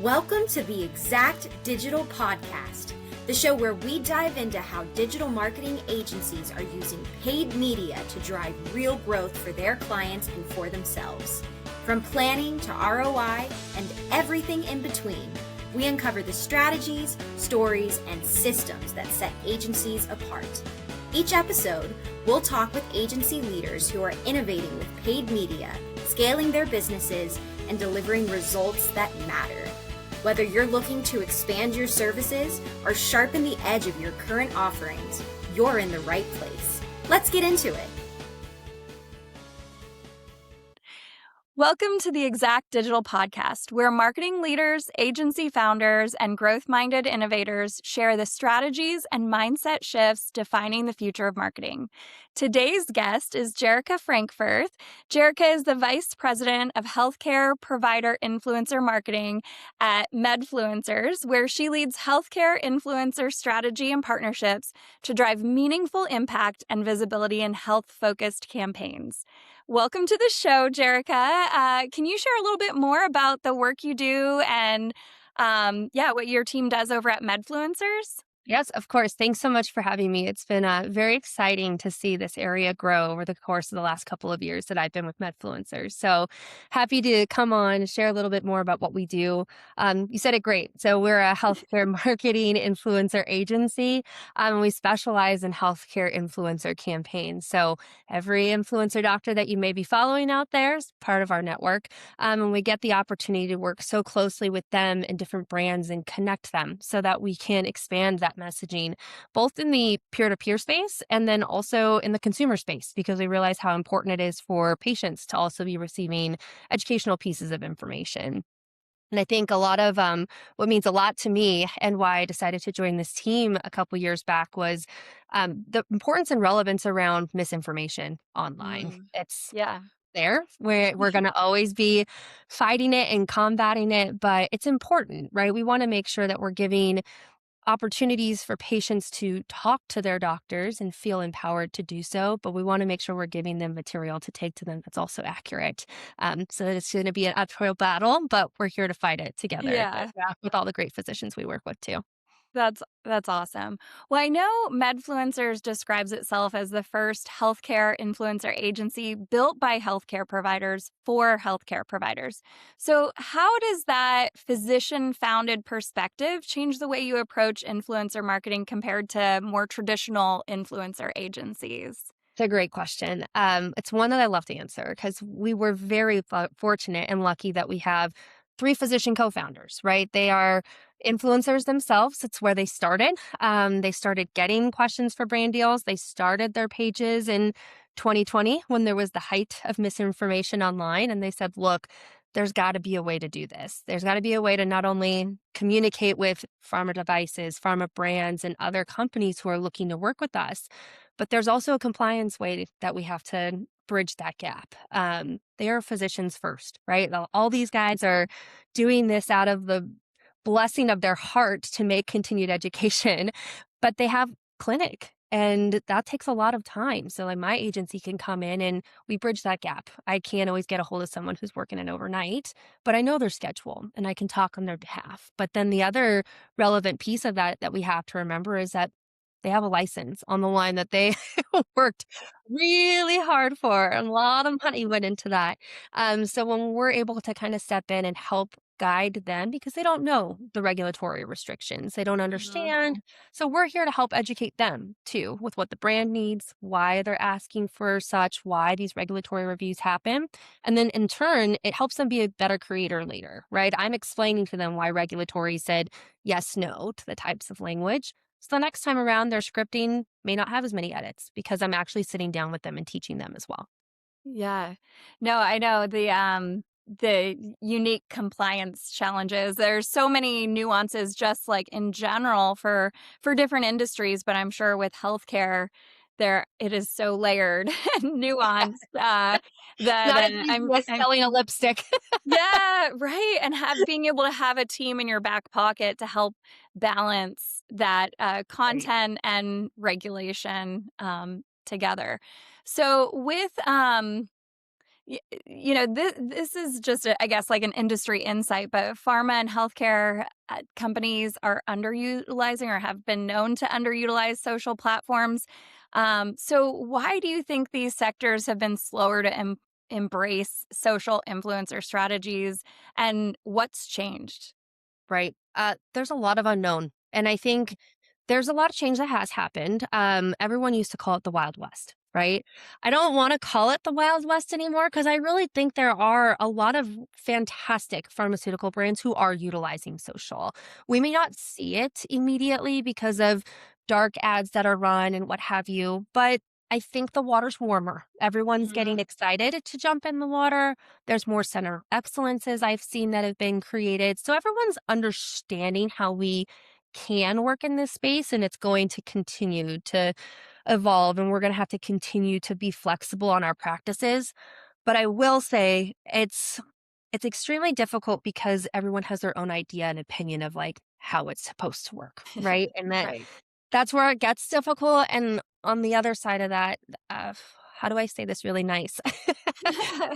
Welcome to the Exact Digital Podcast, the show where we dive into how digital marketing agencies are using paid media to drive real growth for their clients and for themselves. From planning to ROI and everything in between, we uncover the strategies, stories, and systems that set agencies apart. Each episode, we'll talk with agency leaders who are innovating with paid media, scaling their businesses, and delivering results that matter. Whether you're looking to expand your services or sharpen the edge of your current offerings, you're in the right place. Let's get into it. Welcome to the Exact Digital Podcast, where marketing leaders, agency founders, and growth-minded innovators share the strategies and mindset shifts defining the future of marketing. Today's guest is Gerrica Frankfurth. Gerrica is the Vice President of Healthcare Provider Influencer Marketing at Medfluencers, where she leads healthcare influencer strategy and partnerships to drive meaningful impact and visibility in health-focused campaigns. Welcome to the show, Gerrica. Can you share a little bit more about the work you do and what your team does over at Medfluencers? Yes, of course. Thanks so much for having me. It's been very exciting to see this area grow over the course of the last couple of years that I've been with Medfluencers. So happy to come on and share a little bit more about what we do. You said it great. So we're a healthcare marketing influencer agency, and we specialize in healthcare influencer campaigns. So every influencer doctor that you may be following out there is part of our network. And we get the opportunity to work so closely with them and different brands and connect them so that we can expand that messaging, both in the peer-to-peer space and then also in the consumer space, because we realize how important it is for patients to also be receiving educational pieces of information. And I think a lot of what means a lot to me and why I decided to join this team a couple years back was the importance and relevance around misinformation online. It's there. We're going to always be fighting it and combating it, but it's important, right? We want to make sure that we're giving opportunities for patients to talk to their doctors and feel empowered to do so, but we want to make sure we're giving them material to take to them that's also accurate. So it's going to be an uphill battle, but we're here to fight it together with all the great physicians we work with too. That's awesome. Well, I know Medfluencers describes itself as the first healthcare influencer agency built by healthcare providers for healthcare providers. So how does that physician-founded perspective change the way you approach influencer marketing compared to more traditional influencer agencies? It's a great question. It's one that I love to answer because we were very fortunate and lucky that we have 3 physician co-founders, right? They are influencers themselves. It's where they started. They started getting questions for brand deals. They started their pages in 2020 when there was the height of misinformation online. And they said, look, there's got to be a way to do this. There's got to be a way to not only communicate with pharma devices, pharma brands, and other companies who are looking to work with us, but there's also a compliance way that we have to bridge that gap. They are physicians first, right? All these guys are doing this out of the blessing of their heart to make continued education, but they have clinic and that takes a lot of time. So like my agency can come in and we bridge that gap. I can't always get a hold of someone who's working an overnight, but I know their schedule and I can talk on their behalf. But then the other relevant piece of that we have to remember is that they have a license on the line that they worked really hard for. A lot of money went into that. So when we're able to kind of step in and help guide them because they don't know the regulatory restrictions, they don't understand. So we're here to help educate them too with what the brand needs, why they're asking for such, why these regulatory reviews happen. And then in turn, it helps them be a better creator later, right? I'm explaining to them why regulatory said yes, no to the types of language. So the next time around, their scripting may not have as many edits because I'm actually sitting down with them and teaching them as well. Yeah. No, I know the unique compliance challenges. There's so many nuances just like in general for different industries, but I'm sure with healthcare it is so layered and nuanced that I'm selling a lipstick. Yeah, right. And being able to have a team in your back pocket to help balance that content and regulation together. So with This is just, I guess, like an industry insight, but pharma and healthcare companies are underutilizing or have been known to underutilize social platforms. So, why do you think these sectors have been slower to embrace social influencer strategies, and what's changed? Right. There's a lot of unknown. And I think there's a lot of change that has happened. Everyone used to call it the Wild West, right? I don't want to call it the Wild West anymore because I really think there are a lot of fantastic pharmaceutical brands who are utilizing social. We may not see it immediately because of dark ads that are run and what have you, but I think the water's warmer. Everyone's getting excited to jump in the water. There's more center of excellences I've seen that have been created. So everyone's understanding how we can work in this space, and it's going to continue to evolve, and we're going to have to continue to be flexible on our practices. But I will say it's extremely difficult because everyone has their own idea and opinion of like how it's supposed to work, right? And Right. that's where it gets difficult. And on the other side of that, uh, how do I say this really nice?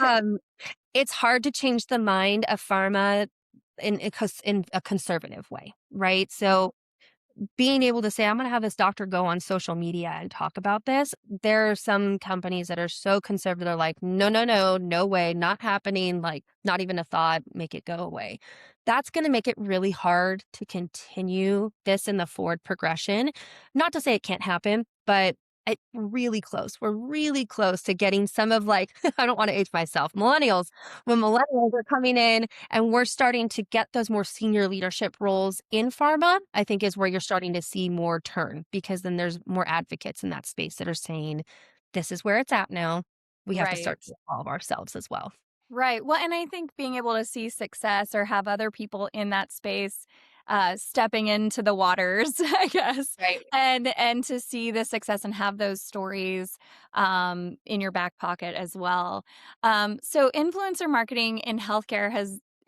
um, it's hard to change the mind of pharma in a conservative way, right? So being able to say, I'm going to have this doctor go on social media and talk about this. There are some companies that are so conservative, they're like, no, no, no, no way, not happening, like, not even a thought, make it go away. That's going to make it really hard to continue this in the forward progression. Not to say it can't happen, but really close. We're really close to getting some of like, I don't want to age myself, millennials, when millennials are coming in and we're starting to get those more senior leadership roles in pharma, I think is where you're starting to see more turn because then there's more advocates in that space that are saying, this is where it's at now. We have to Right. start to evolve ourselves as well. Right. Well, and I think being able to see success or have other people in that space stepping into the waters, I guess, Right. and to see the success and have those stories in your back pocket as well. So influencer marketing in healthcare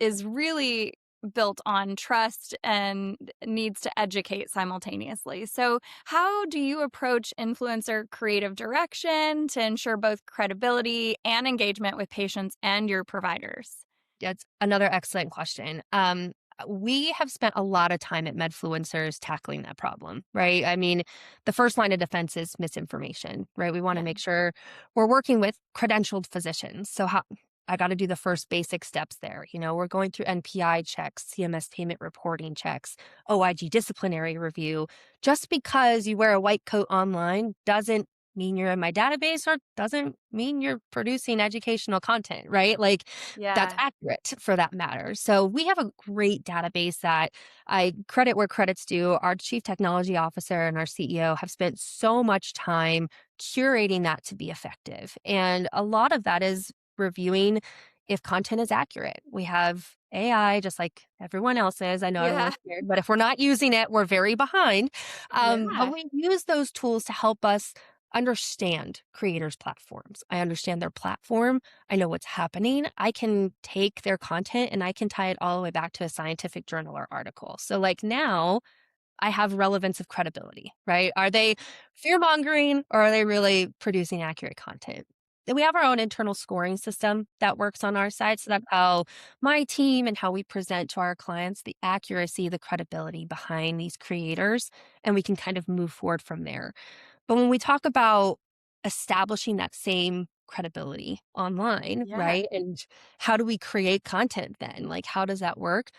is really built on trust and needs to educate simultaneously. So how do you approach influencer creative direction to ensure both credibility and engagement with patients and your providers? That's another excellent question. We have spent a lot of time at Medfluencers tackling that problem, right? I mean, the first line of defense is misinformation, right? We want to Yeah. make sure we're working with credentialed physicians. So how I got to do the first basic steps there. You know, we're going through NPI checks, CMS payment reporting checks, OIG disciplinary review. Just because you wear a white coat online doesn't mean you're in my database or doesn't mean you're producing educational content, right? Like that's Yeah. accurate for that matter. So we have a great database that I credit where credit's due. Our chief technology officer and our CEO have spent so much time curating that to be effective. And a lot of that is reviewing if content is accurate. We have AI, just like everyone else is. I know Yeah. everyone's scared, but if we're not using it, we're very behind. But Yeah. we use those tools to help us understand creators' platforms. I understand their platform. I know what's happening. I can take their content and I can tie it all the way back to a scientific journal or article. So, like now, I have relevance of credibility, right? Are they fear mongering or are they really producing accurate content? And we have our own internal scoring system that works on our side. So that's how my team and how we present to our clients the accuracy, the credibility behind these creators. And we can kind of move forward from there. But when we talk about establishing that same credibility online, Yeah. right? And how do we create content then? Like how does that work?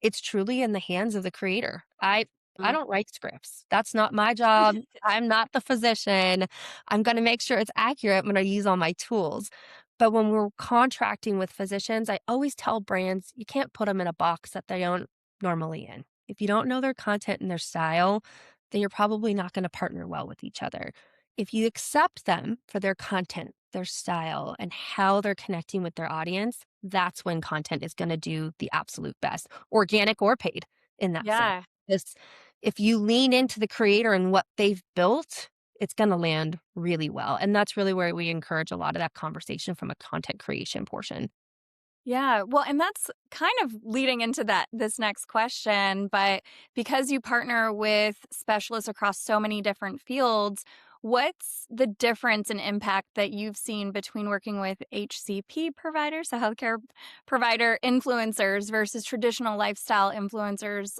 It's truly in the hands of the creator. I Mm. don't write scripts. That's not my job. I'm not the physician. I'm going to make sure it's accurate when I use all my tools. But when we're contracting with physicians, I always tell brands you can't put them in a box that they don't normally in. If you don't know their content and their style, then you're probably not going to partner well with each other. If you accept them for their content, their style, and how they're connecting with their audience, that's when content is going to do the absolute best, organic or paid in that sense. Yeah. This, if you lean into the creator and what they've built, it's going to land really well. And that's really where we encourage a lot of that conversation from a content creation portion. Yeah. Well, and that's kind of leading into this next question, but because you partner with specialists across so many different fields, What's the difference in impact that you've seen between working with HCP providers, so healthcare provider influencers versus traditional lifestyle influencers,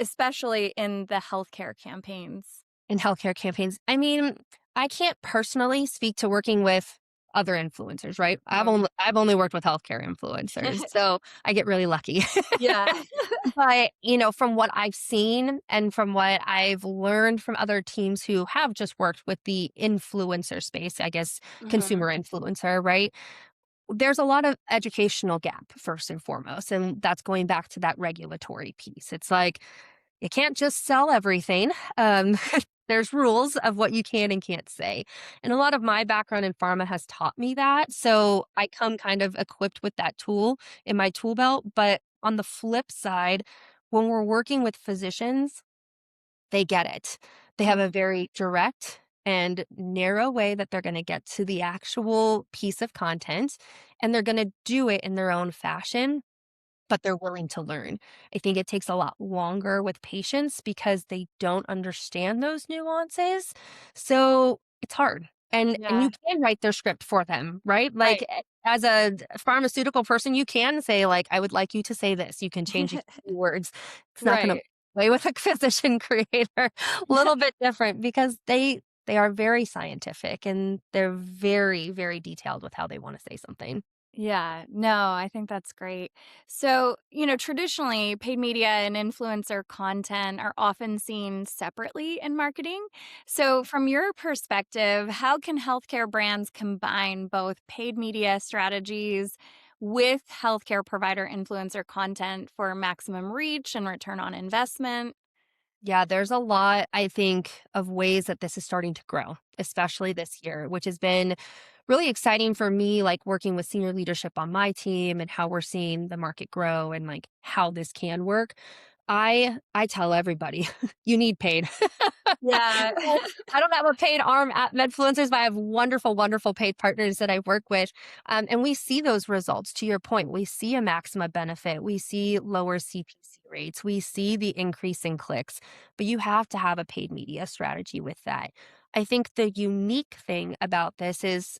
especially in the healthcare campaigns? In healthcare campaigns. I mean, I can't personally speak to working with other influencers, right? Mhm. I've only worked with healthcare influencers, so I get really lucky. Yeah. But, from what I've seen and from what I've learned from other teams who have just worked with the influencer space, I guess Mhm. consumer influencer, right? There's a lot of educational gap first and foremost, and that's going back to that regulatory piece. It's like you can't just sell everything. There's rules of what you can and can't say. And a lot of my background in pharma has taught me that. So I come kind of equipped with that tool in my tool belt. But on the flip side, when we're working with physicians, they get it. They have a Mhm. very direct and narrow way that they're going to get to the actual piece of content, and they're going to do it in their own fashion, but they're willing to learn. I think it takes a lot longer with patients because they don't understand those nuances. So it's hard. And you Yeah. can write their script for them, right? Like Right. as a pharmaceutical person, you can say like, I would like you to say this. You can change a few words. It's not going to Right. play with a physician creator. A little bit different because they are very scientific and they're very, very detailed with how they want to say something. Yeah, no, I think that's great. So, traditionally, paid media and influencer content are often seen separately in marketing. So, from your perspective, how can healthcare brands combine both paid media strategies with healthcare provider influencer content for maximum reach and return on investment? Yeah, there's a lot, I think, of ways that this is starting to grow, especially this year, which has been really exciting for me, like working with senior leadership on my team and how we're seeing the market grow and like how this can work. I tell everybody, you need paid. Yeah. I don't have a paid arm at Medfluencers, but I have wonderful, wonderful paid partners that I work with. And we see those results. To your point, we see a maxima benefit. We see lower CPC rates. We see the increase in clicks, but you have to have a paid media strategy with that. I think the unique thing about this is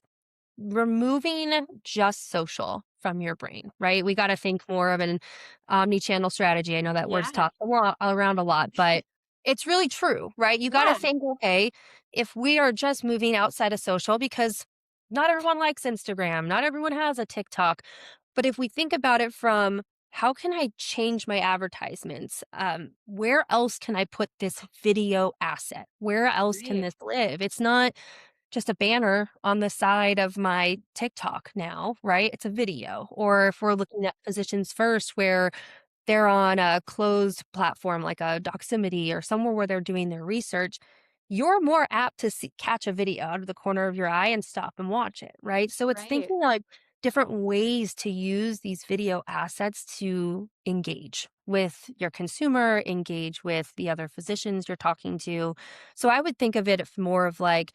removing just social from your brain, right? We got to think more of an omni-channel strategy. I know that word's Yeah. talked around a lot, but it's really true, right? You got to Yeah. think, okay, if we are just moving outside of social, because not everyone likes Instagram, not everyone has a TikTok, but if we think about it from how can I change my advertisements? Where else can I put this video asset? Where else can Right. this live? It's not just a banner on the side of my TikTok now, right? It's a video. Or if we're looking at Physicians First, where they're on a closed platform like a Doximity or somewhere where they're doing their research, you're more apt to catch a video out of the corner of your eye and stop and watch it, right? So it's Right. thinking like different ways to use these video assets to engage with your consumer, engage with the other physicians you're talking to. So I would think of it more of like,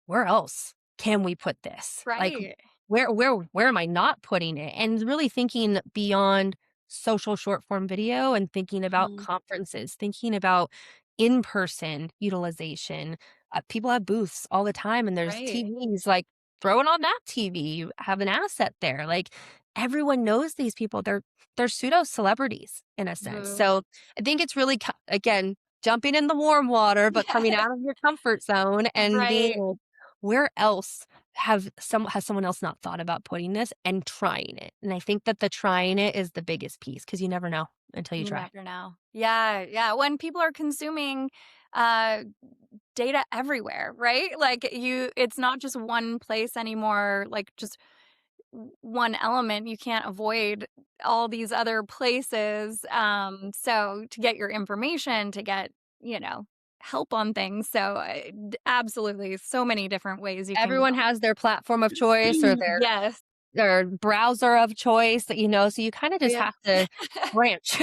where else can we put this? Like Right. where am I not putting it? And really thinking beyond social short form video and thinking about Mhm. conferences, thinking about in-person utilization. People have booths all the time and there's Right. TVs, like throw it on that TV. You have an asset there. Like everyone knows these people. They're pseudo celebrities in a sense. Mhm. So I think it's really again jumping in the warm water, but coming Yeah. out of your comfort zone and being Right. like, where else has someone else not thought about putting this and trying it? And I think that the trying it is the biggest piece because you never know until you You try. never know. Yeah, yeah. When people are consuming uh data everywhere, right? Like it's not just one place anymore, like just one element. You can't avoid all these other places. So to get your information, to get, you know, help on things. So absolutely so many different ways you can Everyone go. has their platform of choice or Yes. their browser of choice, so you kind of just Yeah. have to branch.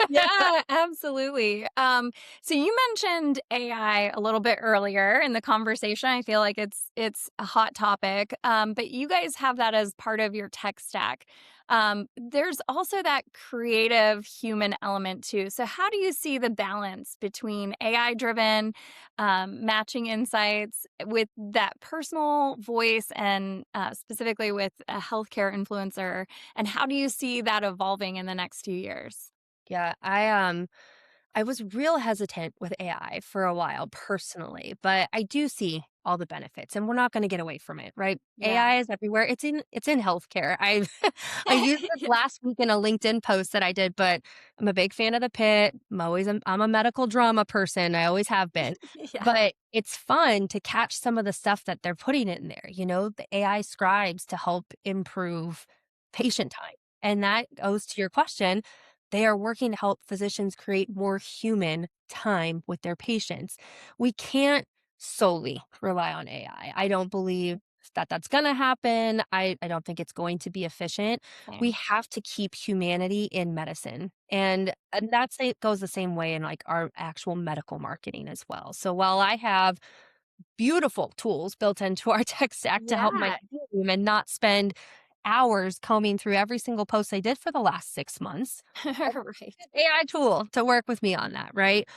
Yeah, absolutely. So you mentioned AI a little bit earlier in the conversation. I feel like it's a hot topic. But you guys have that as part of your tech stack. There's also that creative human element too. So, how do you see the balance between AI driven matching insights with that personal voice and specifically with a healthcare influencer? And how do you see that evolving in the next few years? Yeah, I was real hesitant with AI for a while personally, but I do see all the benefits and we're not going to get away from it, right? Yeah. AI is everywhere. It's in healthcare. I I used this Yeah. last week in a LinkedIn post that I did, but I'm a big fan of the pit. I'm a medical drama person. I always have been. Yeah. But it's fun to catch some of the stuff that they're putting in there, the AI scribes to help improve patient time. And that goes to your question, they are working to help physicians create more human time with their patients. We can't solely rely on AI. I don't believe that that's going to happen. I don't think it's going to be efficient. We Same. have to keep humanity in medicine. And that's it goes the same way in like our actual medical marketing as well. So while I have beautiful tools built into our tech stack to help my Yeah. team and not spend hours combing through every single post I did for the last 6 months, Right. AI tool to work with me on that, right?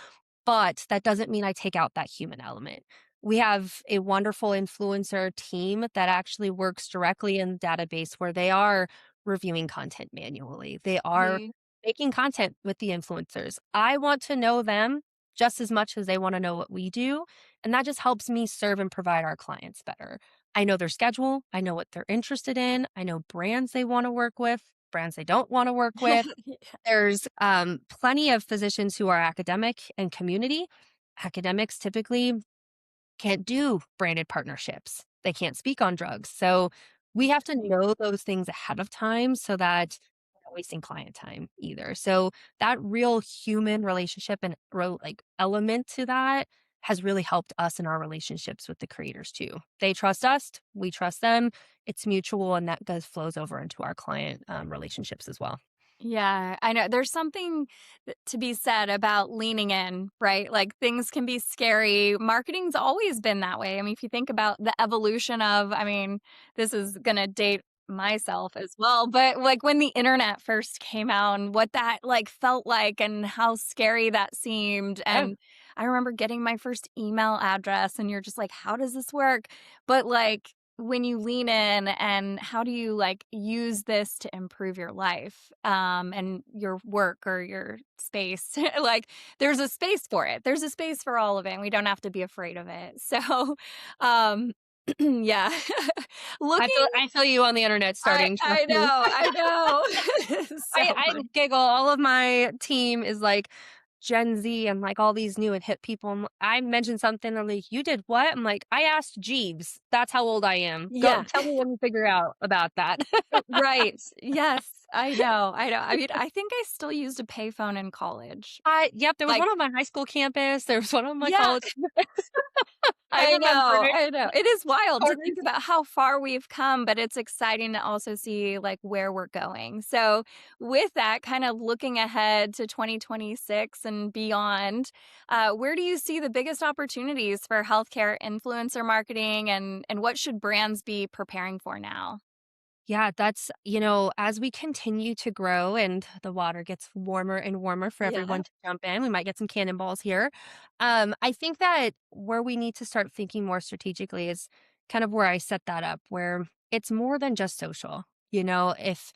But that doesn't mean I take out that human element. We have a wonderful influencer team that actually works directly in the database where they are reviewing content manually. They are Me. making content with the influencers. I want to know them just as much as they want to know what we do. And that just helps me serve and provide our clients better. I know their schedule. I know what they're interested in. I know brands they want to work with, brands they don't want to work with. There's plenty of physicians who are academic and community. Academics typically can't do branded partnerships. They can't speak on drugs. So we have to know those things ahead of time so that we're not wasting client time either. So that real human relationship and like element to that has really helped us in our relationships with the creators too. They trust us, we trust them. It's mutual, and that goes flows over into our client relationships as well. Yeah, I know. There's something to be said about leaning in, right? Like things can be scary. Marketing's always been that way. I mean, if you think about the evolution of, I mean, this is going to date myself as well, but like when the internet first came out and what that like felt like and how scary that seemed. Yeah. And I remember getting my first email address and you're just like, how does this work? But like when you lean in and how do you like use this to improve your life and your work or your space like there's a space for it, there's a space for all of it and we don't have to be afraid of it. So um yeah. Looking I feel you on the internet starting, trust I me. know, I know. So I fun. giggle. All of my team is like Gen Z and like all these new and hip people. I mentioned something. They're like, "You did what?" I'm like, "I asked Jeeves. That's how old I am. Go Yeah. tell me when you figure out about that." Right. Yes, I know, I know. I mean, I think I still used a payphone in college. Yep. There was Like, one on my high school campus. There was one on my yeah. college campus. I remember it. I know. It is wild to think Totally. about how far we've come, but it's exciting to also see like where we're going. So, with that, kind of looking ahead to 2026 and beyond, where do you see the biggest opportunities for healthcare influencer marketing, and what should brands be preparing for now? Yeah, as we continue to grow and the water gets warmer and warmer for Yeah. everyone to jump in, we might get some cannonballs here. I think that where we need to start thinking more strategically is kind of where I set that up, where it's more than just social. If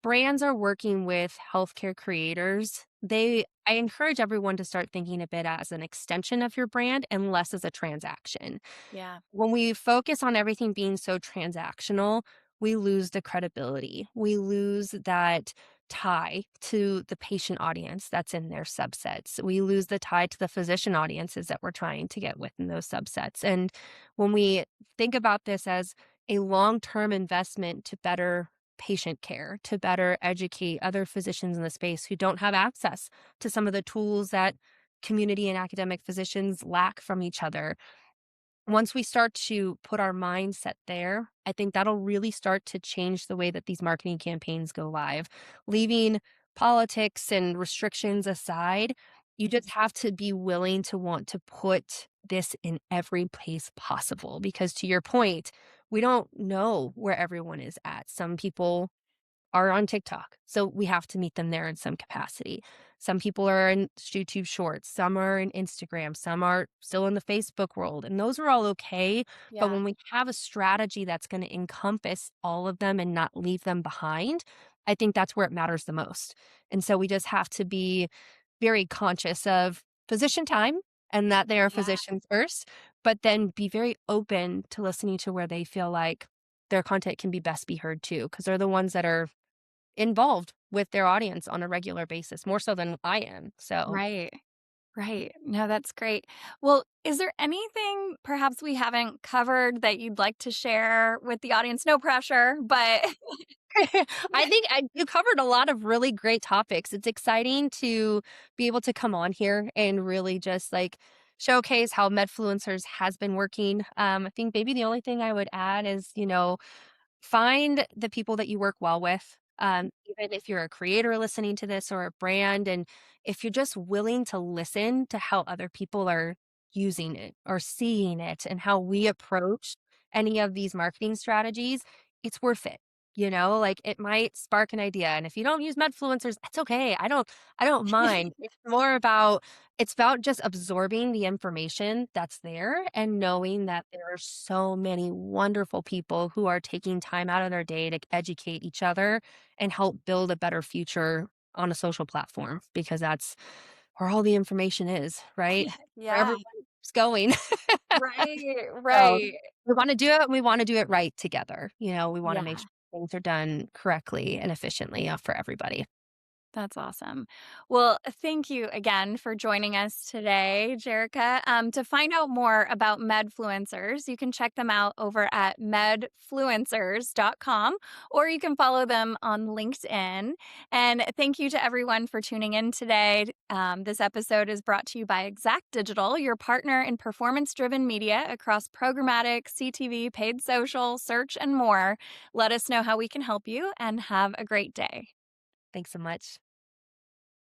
brands are working with healthcare creators, I encourage everyone to start thinking a bit as an extension of your brand and less as a transaction. Yeah. When we focus on everything being so transactional, we lose the credibility. We lose that tie to the patient audience that's in their subsets. We lose the tie to the physician audiences that we're trying to get within those subsets. And when we think about this as a long term investment to better patient care, to better educate other physicians in the space who don't have access to some of the tools that community and academic physicians lack from each other, once we start to put our mindset there, I think that'll really start to change the way that these marketing campaigns go live. Leaving politics and restrictions aside, you just have to be willing to want to put this in every place possible because to your point, we don't know where everyone is at. Some people are on TikTok. So we have to meet them there in some capacity. Some people are in YouTube Shorts, some are in Instagram, some are still in the Facebook world, and those are all okay. But Yeah. when we have a strategy that's going to encompass all of them and not leave them behind, I think that's where it matters the most. And so we just have to be very conscious of physician time and that they are Yeah. physicians first, but then be very open to listening to where they feel like their content can be best be heard too, because they're the ones that are involved with their audience on a regular basis, more so than I am. So Right. Right. No, that's great. Well, is there anything perhaps we haven't covered that you'd like to share with the audience? No pressure, but I think you covered a lot of really great topics. It's exciting to be able to come on here and really just like showcase how Medfluencers has been working. I think maybe the only thing I would add is, find the people that you work well with. Even if you're a creator listening to this or a brand, and if you're just willing to listen to how other people are using it or seeing it and how we approach any of these marketing strategies, it's worth it. Like it might spark an idea. And if you don't use Medfluencers, that's okay. I don't mind. It's about just absorbing the information that's there and knowing that there are so many wonderful people who are taking time out of their day to educate each other and help build a better future on a social platform, because that's where all the information is, right? Where yeah. everyone's going. Right. So Right. we want to do it. We want to do it right together. We want to make Yeah. sure things are done correctly and efficiently for everybody. That's awesome. Well, thank you again for joining us today, Jerica. To find out more about Medfluencers, you can check them out over at medfluencers.com, or you can follow them on LinkedIn. And thank you to everyone for tuning in today. This episode is brought to you by Exact Digital, your partner in performance driven media across programmatic, CTV, paid social, search, and more. Let us know how we can help you, and have a great day. Thanks so much.